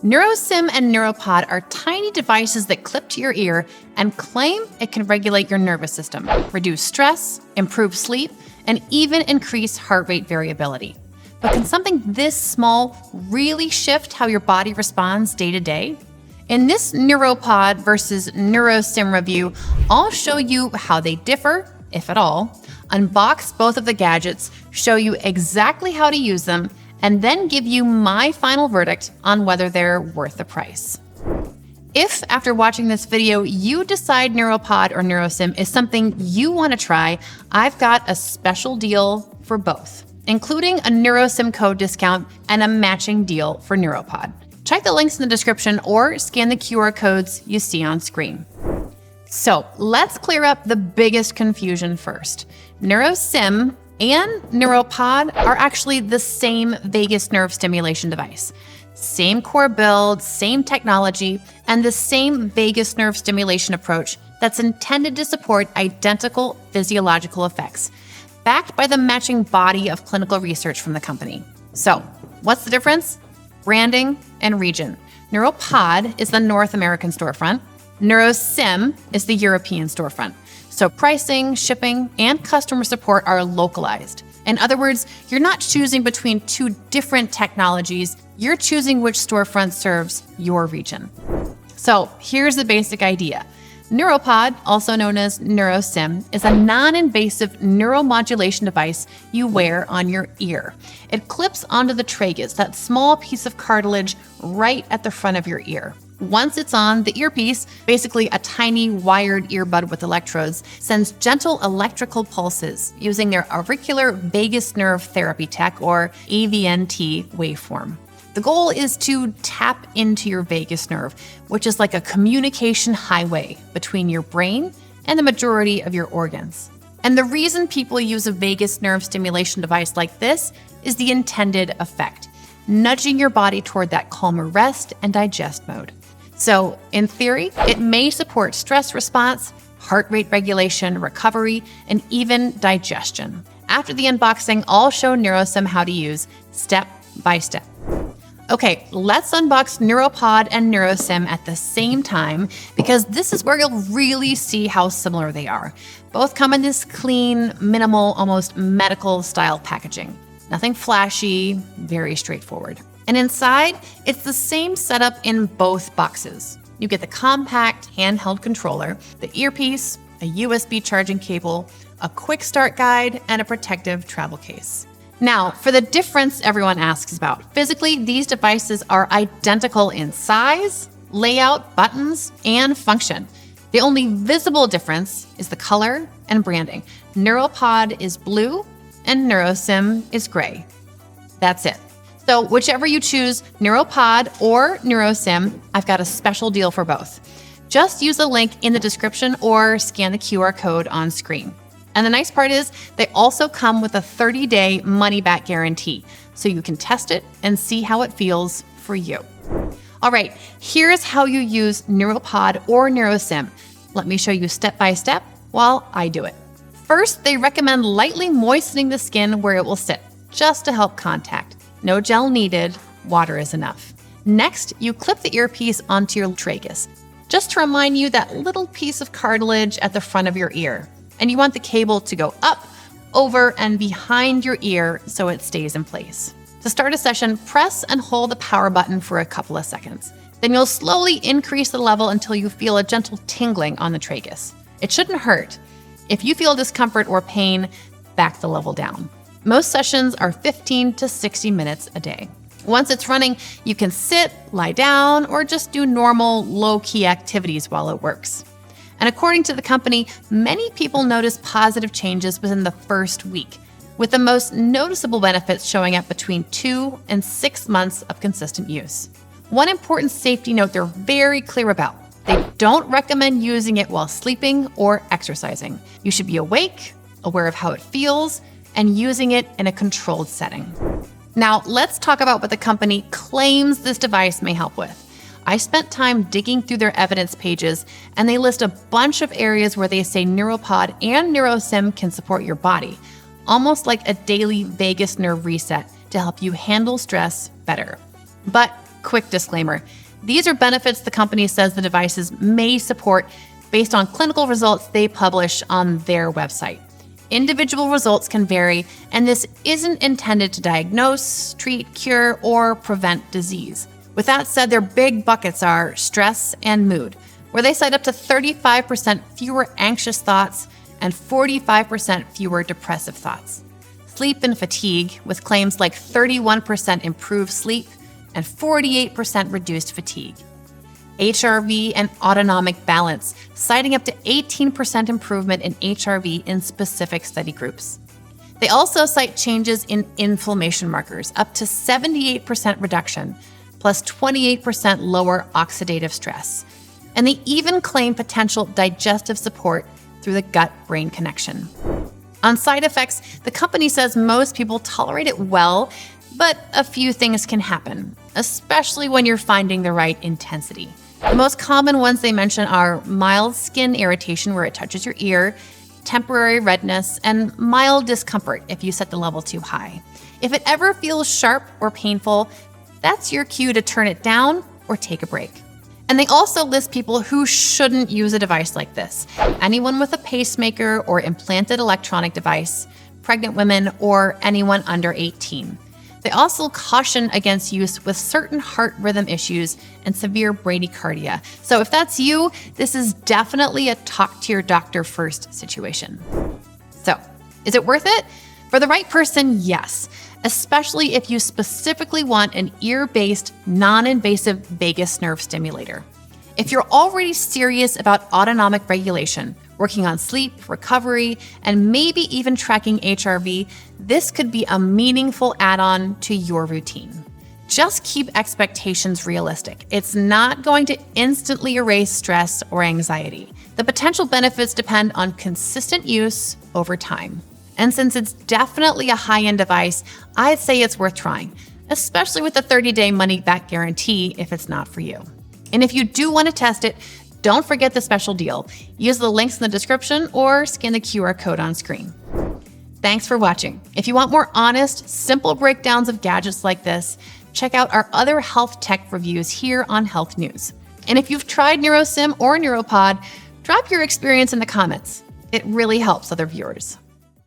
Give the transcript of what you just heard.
Nurosym and Nuropod are tiny devices that clip to your ear and claim it can regulate your nervous system, reduce stress, improve sleep, and even increase heart rate variability. But can something this small really shift how your body responds day to day? In this Nuropod versus Nurosym review, I'll show you how they differ, if at all, unbox both of the gadgets, show you exactly how to use them, and then give you my final verdict on whether they're worth the price. If, after watching this video, you decide Nuropod or Nurosym is something you want to try, I've got a special deal for both, including a Nurosym code discount and a matching deal for Nuropod. Check the links in the description or scan the QR codes you see on screen. So let's clear up the biggest confusion first. Nurosym and Nuropod are actually the same vagus nerve stimulation device. Same core build, same technology, and the same vagus nerve stimulation approach that's intended to support identical physiological effects, backed by the matching body of clinical research from the company. So, what's the difference? Branding and region. Nuropod is the North American storefront. Nurosym is the European storefront. So pricing, shipping, and customer support are localized. In other words, you're not choosing between two different technologies, you're choosing which storefront serves your region. So here's the basic idea. Nuropod, also known as Nurosym, is a non-invasive neuromodulation device you wear on your ear. It clips onto the tragus, that small piece of cartilage right at the front of your ear. Once it's on, the earpiece, basically a tiny wired earbud with electrodes, sends gentle electrical pulses using their auricular vagus nerve therapy tech, or AVNT waveform. The goal is to tap into your vagus nerve, which is like a communication highway between your brain and the majority of your organs. And the reason people use a vagus nerve stimulation device like this is the intended effect, nudging your body toward that calmer rest and digest mode. So, in theory, it may support stress response, heart rate regulation, recovery, and even digestion. After the unboxing, I'll show Nurosym how to use step by step. Okay, let's unbox Nuropod and Nurosym at the same time, because this is where you'll really see how similar they are. Both come in this clean, minimal, almost medical style packaging. Nothing flashy, very straightforward. And inside, it's the same setup in both boxes. You get the compact handheld controller, the earpiece, a USB charging cable, a quick start guide, and a protective travel case. Now, for the difference everyone asks about. Physically, these devices are identical in size, layout, buttons, and function. The only visible difference is the color and branding. Nuropod is blue and Nurosym is gray. That's it. So whichever you choose, Nuropod or Nurosym, I've got a special deal for both. Just use the link in the description or scan the QR code on screen. And the nice part is they also come with a 30-day money-back guarantee, so you can test it and see how it feels for you. All right, here's how you use Nuropod or Nurosym. Let me show you step by step while I do it. First, they recommend lightly moistening the skin where it will sit, just to help contact. No gel needed, water is enough. Next, you clip the earpiece onto your tragus, just to remind you that little piece of cartilage at the front of your ear. And you want the cable to go up, over, and behind your ear so it stays in place. To start a session, press and hold the power button for a couple of seconds. Then you'll slowly increase the level until you feel a gentle tingling on the tragus. It shouldn't hurt. If you feel discomfort or pain, back the level down. Most sessions are 15 to 60 minutes a day. Once it's running, you can sit, lie down, or just do normal, low-key activities while it works. And according to the company, many people notice positive changes within the first week, with the most noticeable benefits showing up between 2 and 6 months of consistent use. One important safety note they're very clear about: they don't recommend using it while sleeping or exercising. You should be awake, aware of how it feels, and using it in a controlled setting. Now, let's talk about what the company claims this device may help with. I spent time digging through their evidence pages, and they list a bunch of areas where they say Nuropod and Nurosym can support your body, almost like a daily vagus nerve reset to help you handle stress better. But quick disclaimer. These are benefits the company says the devices may support based on clinical results they publish on their website. Individual results can vary, and this isn't intended to diagnose, treat, cure, or prevent disease. With that said, their big buckets are stress and mood, where they cite up to 35% fewer anxious thoughts and 45% fewer depressive thoughts. Sleep and fatigue, with claims like 31% improved sleep and 48% reduced fatigue. HRV and autonomic balance, citing up to 18% improvement in HRV in specific study groups. They also cite changes in inflammation markers, up to 78% reduction, plus 28% lower oxidative stress. And they even claim potential digestive support through the gut-brain connection. On side effects, the company says most people tolerate it well, but a few things can happen, especially when you're finding the right intensity. The most common ones they mention are mild skin irritation where it touches your ear, temporary redness, and mild discomfort if you set the level too high. If it ever feels sharp or painful, that's your cue to turn it down or take a break. And they also list people who shouldn't use a device like this: anyone with a pacemaker or implanted electronic device, pregnant women, or anyone under 18. They also caution against use with certain heart rhythm issues and severe bradycardia. So if that's you, this is definitely a talk to your doctor first situation. So, is it worth it? For the right person, yes, especially if you specifically want an ear-based, non-invasive vagus nerve stimulator. If you're already serious about autonomic regulation, working on sleep, recovery, and maybe even tracking HRV, this could be a meaningful add-on to your routine. Just keep expectations realistic. It's not going to instantly erase stress or anxiety. The potential benefits depend on consistent use over time. And since it's definitely a high-end device, I'd say it's worth trying, especially with the 30-day money-back guarantee if it's not for you. And if you do want to test it, don't forget the special deal. Use the links in the description or scan the QR code on screen. Thanks for watching. If you want more honest, simple breakdowns of gadgets like this, check out our other health tech reviews here on Health News. And if you've tried Nurosym or Nuropod, drop your experience in the comments. It really helps other viewers.